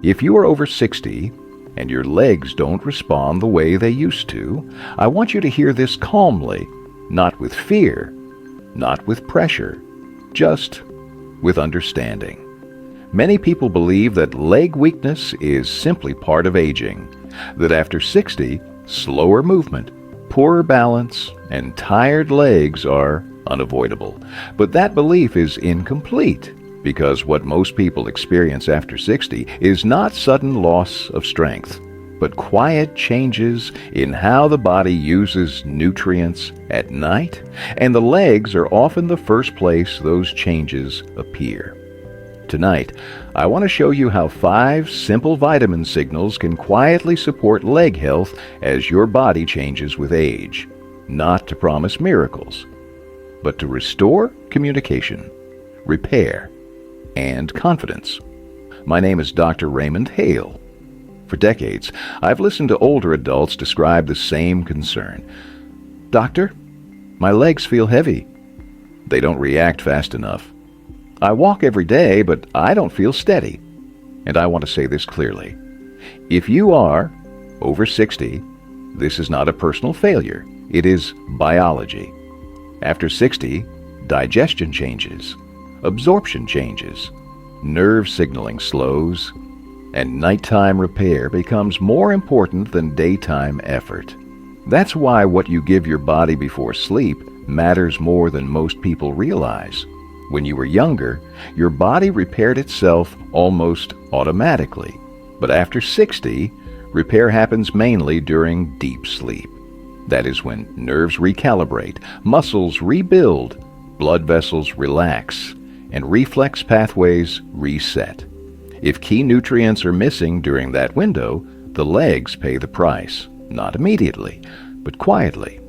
If you are over 60 and your legs don't respond the way they used to, I want you to hear this calmly, not with fear, not with pressure, just with understanding. Many people believe that leg weakness is simply part of aging, that after 60, slower movement, poorer balance, and tired legs are unavoidable. But that belief is incomplete, because what most people experience after 60 is not sudden loss of strength, but quiet changes in how the body uses nutrients at night, and the legs are often the first place those changes appear. Tonight, I want to show you how 5 simple vitamin signals can quietly support leg health as your body changes with age, not to promise miracles, but to restore communication, repair, and confidence. My name is Dr. Raymond Hale. For decades, I've listened to older adults describe the same concern. Doctor, my legs feel heavy. They don't react fast enough. I walk every day, but I don't feel steady. And I want to say this clearly. If you are over 60, this is not a personal failure. It is biology. After 60, digestion changes, absorption changes, nerve signaling slows, and nighttime repair becomes more important than daytime effort. That's why what you give your body before sleep matters more than most people realize. When you were younger, your body repaired itself almost automatically. But after 60, repair happens mainly during deep sleep. That is when nerves recalibrate, muscles rebuild, blood vessels relax, and reflex pathways reset. If key nutrients are missing during that window, the legs pay the price, not immediately, but quietly.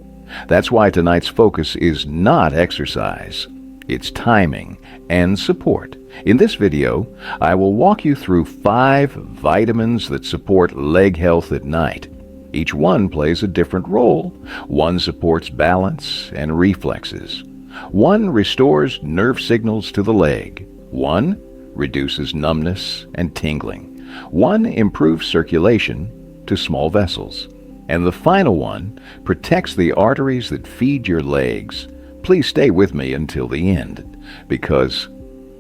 That's why tonight's focus is not exercise. It's timing and support. In this video, I will walk you through 5 vitamins that support leg health at night. Each one plays a different role. One supports balance and reflexes. One restores nerve signals to the leg. One reduces numbness and tingling. One improves circulation to small vessels. And the final one protects the arteries that feed your legs. Please stay with me until the end, because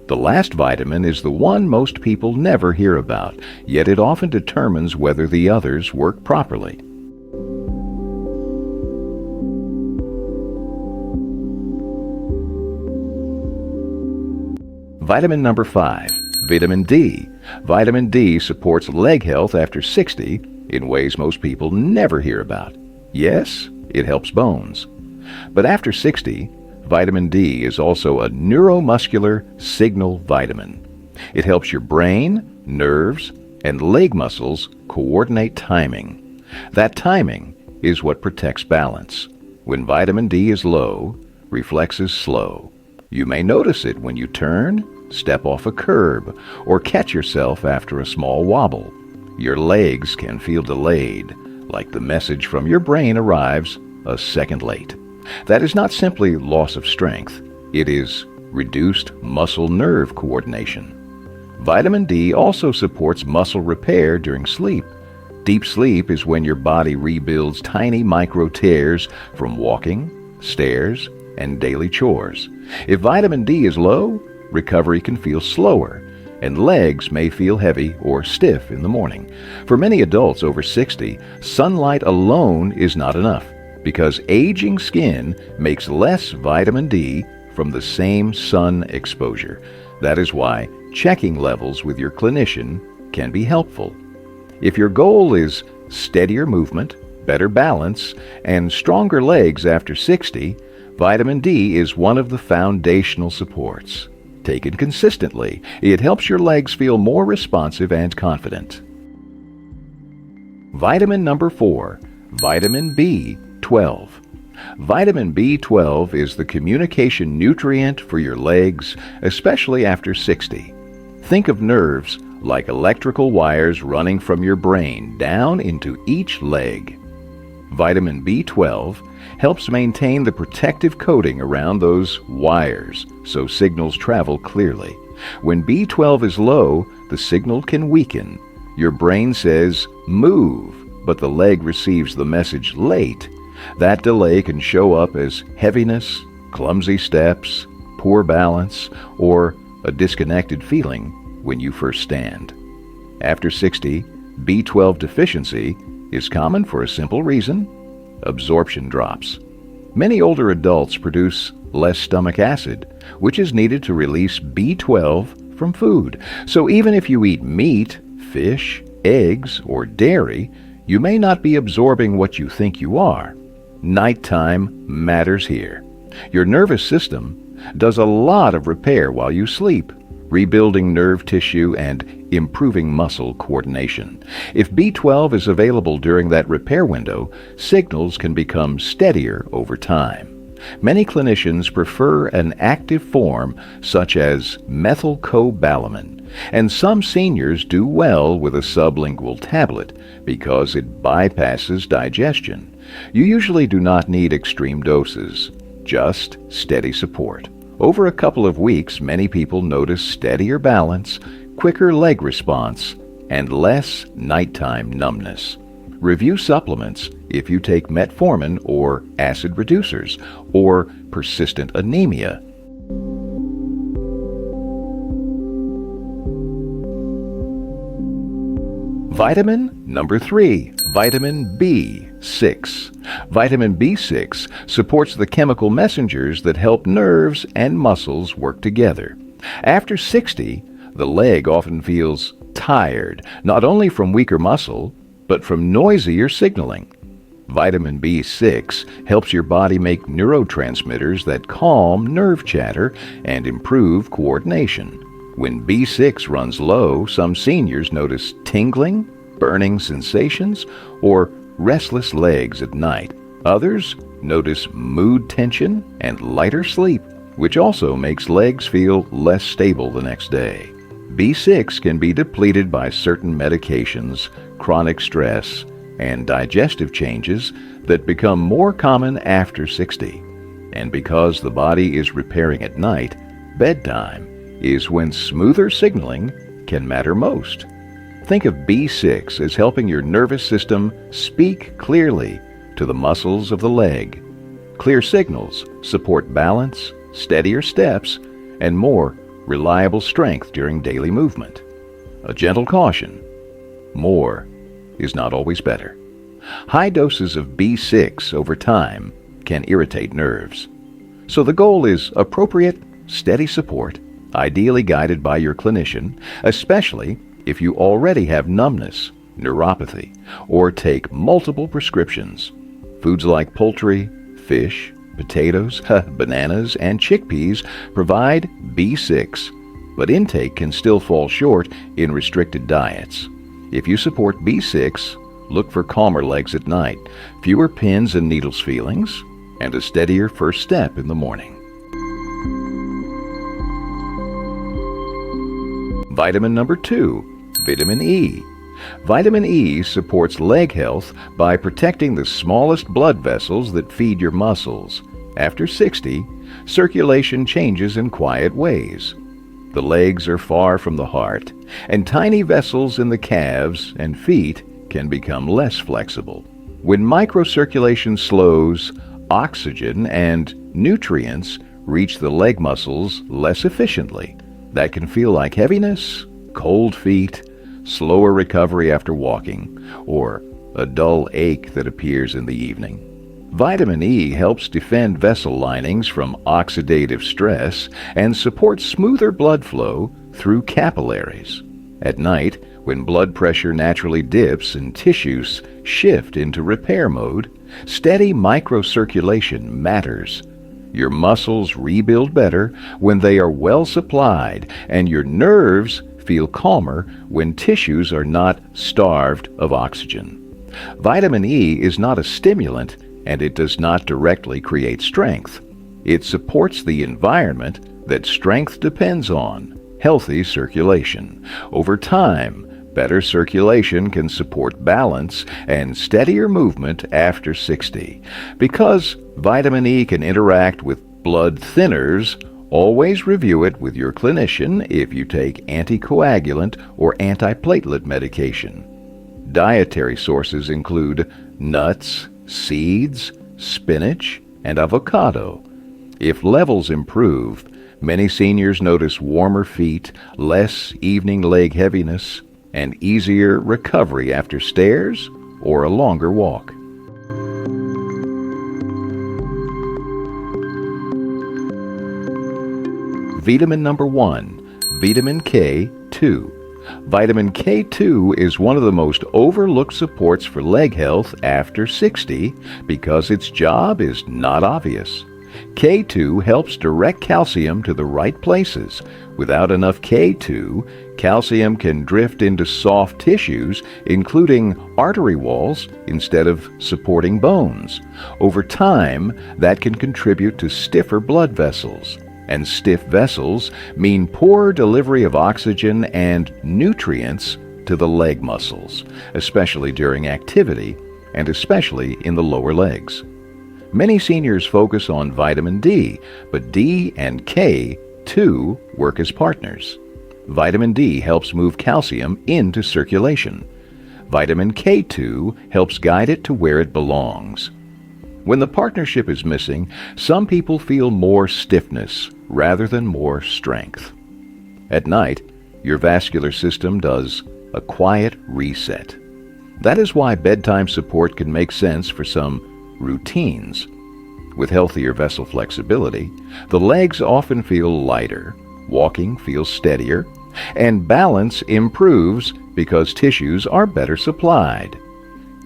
the last vitamin is the one most people never hear about, yet it often determines whether the others work properly. Vitamin number 5, vitamin D. Vitamin D supports leg health after 60 in ways most people never hear about. Yes, it helps bones. But after 60, vitamin D is also a neuromuscular signal vitamin. It helps your brain, nerves, and leg muscles coordinate timing. That timing is what protects balance. When vitamin D is low, reflexes slow. You may notice it when you turn, step off a curb, or catch yourself after a small wobble. Your legs can feel delayed, like the message from your brain arrives a second late. That is not simply loss of strength. It is reduced muscle-nerve coordination. Vitamin D also supports muscle repair during sleep. Deep sleep is when your body rebuilds tiny micro tears from walking, stairs, and daily chores. If vitamin D is low, recovery can feel slower, and legs may feel heavy or stiff in the morning. For many adults over 60, sunlight alone is not enough, because aging skin makes less vitamin D from the same sun exposure. That is why checking levels with your clinician can be helpful. If your goal is steadier movement, better balance, and stronger legs after 60, vitamin D is one of the foundational supports. Taken consistently, it helps your legs feel more responsive and confident. Vitamin number 4, vitamin B12. Vitamin B12 is the communication nutrient for your legs, especially after 60. Think of nerves like electrical wires running from your brain down into each leg. Vitamin B12 helps maintain the protective coating around those wires so signals travel clearly. When B12 is low, the signal can weaken, Your brain says, move, but the leg receives the message late. That delay can show up as heaviness, clumsy steps, poor balance, or a disconnected feeling when you first stand. After 60, B12 deficiency is common for a simple reason: absorption drops. Many older adults produce less stomach acid, which is needed to release B12 from food. So even if you eat meat, fish, eggs, or dairy, you may not be absorbing what you think you are. Nighttime matters here. Your nervous system does a lot of repair while you sleep, rebuilding nerve tissue and improving muscle coordination. If B12 is available during that repair window, signals can become steadier over time. Many clinicians prefer an active form such as methylcobalamin, and some seniors do well with a sublingual tablet because it bypasses digestion. You usually do not need extreme doses, just steady support. Over a couple of weeks, many people notice steadier balance, quicker leg response, and less nighttime numbness. Review supplements if you take metformin or acid reducers, or persistent anemia. Vitamin number 3, vitamin B6. Vitamin B6 supports the chemical messengers that help nerves and muscles work together. After 60, the leg often feels tired, not only from weaker muscle, but from noisier signaling. Vitamin B6 helps your body make neurotransmitters that calm nerve chatter and improve coordination. When B6 runs low, some seniors notice tingling, burning sensations, or restless legs at night. Others notice mood tension and lighter sleep, which also makes legs feel less stable the next day. B6 can be depleted by certain medications, chronic stress, and digestive changes that become more common after 60. And because the body is repairing at night, bedtime is when smoother signaling can matter most. Think of B6 as helping your nervous system speak clearly to the muscles of the leg. Clear signals support balance, steadier steps, and more reliable strength during daily movement. A gentle caution: more is not always better. High doses of B6 over time can irritate nerves. So the goal is appropriate, steady support, ideally guided by your clinician, especially if you already have numbness, neuropathy, or take multiple prescriptions. Foods like poultry, fish, potatoes, bananas, and chickpeas provide B6, but intake can still fall short in restricted diets. If you support B6, look for calmer legs at night, fewer pins and needles feelings, and a steadier first step in the morning. Vitamin number 2, vitamin E. Vitamin E supports leg health by protecting the smallest blood vessels that feed your muscles. After 60, circulation changes in quiet ways. The legs are far from the heart, and tiny vessels in the calves and feet can become less flexible. When microcirculation slows, oxygen and nutrients reach the leg muscles less efficiently. That can feel like heaviness, cold feet, slower recovery after walking, or a dull ache that appears in the evening. Vitamin E helps defend vessel linings from oxidative stress and supports smoother blood flow through capillaries. At night, when blood pressure naturally dips and tissues shift into repair mode, steady microcirculation matters. Your muscles rebuild better when they are well supplied, and your nerves feel calmer when tissues are not starved of oxygen. Vitamin E is not a stimulant, and it does not directly create strength. It supports the environment that strength depends on: healthy circulation. Over time, better circulation can support balance and steadier movement after 60. Because vitamin E can interact with blood thinners Always review it with your clinician if you take anticoagulant or antiplatelet medication. Dietary sources include nuts, seeds, spinach, and avocado. If levels improve, many seniors notice warmer feet, less evening leg heaviness, and easier recovery after stairs or a longer walk. Vitamin number 1, vitamin K2. Vitamin K2 is one of the most overlooked supports for leg health after 60 because its job is not obvious. K2 helps direct calcium to the right places. Without enough K2, calcium can drift into soft tissues, including artery walls, instead of supporting bones. Over time, that can contribute to stiffer blood vessels. And stiff vessels mean poor delivery of oxygen and nutrients to the leg muscles, especially during activity and especially in the lower legs. Many seniors focus on vitamin D, but D and K too work as partners. Vitamin D helps move calcium into circulation. Vitamin K2 helps guide it to where it belongs. When the partnership is missing, some people feel more stiffness rather than more strength. At night, your vascular system does a quiet reset. That is why bedtime support can make sense for some routines. With healthier vessel flexibility, the legs often feel lighter, walking feels steadier, and balance improves because tissues are better supplied.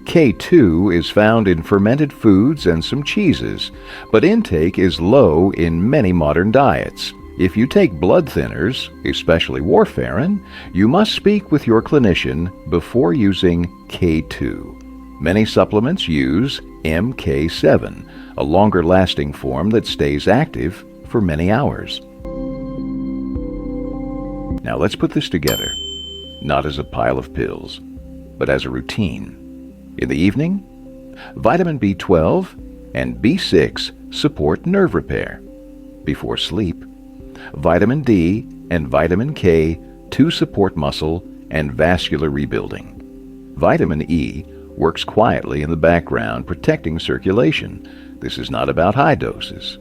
K2 is found in fermented foods and some cheeses, but intake is low in many modern diets. If you take blood thinners, especially warfarin, you must speak with your clinician before using K2. Many supplements use MK7, a longer-lasting form that stays active for many hours. Now let's put this together, not as a pile of pills, but as a routine. In the evening, vitamin B12 and B6 support nerve repair. Before sleep, vitamin D and vitamin K to support muscle and vascular rebuilding. Vitamin E works quietly in the background, protecting circulation. This is not about high doses.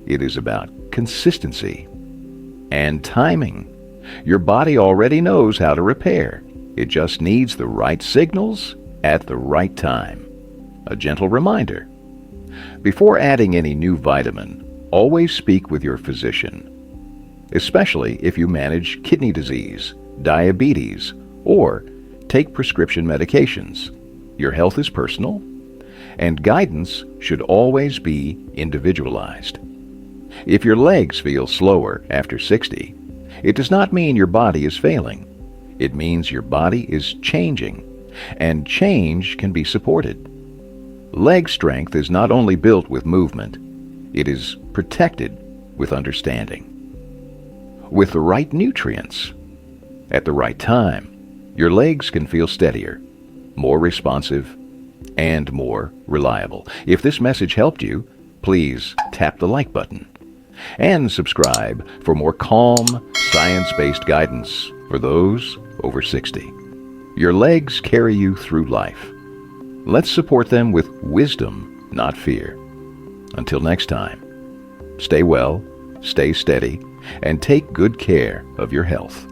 It is about consistency and timing. Your body already knows how to repair. It just needs the right signals at the right time. A gentle reminder: before adding any new vitamin, always speak with your physician, especially if you manage kidney disease, diabetes, or take prescription medications. Your health is personal, and guidance should always be individualized. If your legs feel slower after 60, it does not mean your body is failing. It means your body is changing, and change can be supported. Leg strength is not only built with movement, it is protected with understanding. With the right nutrients, at the right time, your legs can feel steadier, more responsive, and more reliable. If this message helped you, please tap the like button and subscribe for more calm, science-based guidance for those over 60. Your legs carry you through life. Let's support them with wisdom, not fear. Until next time, stay well, stay steady, and take good care of your health.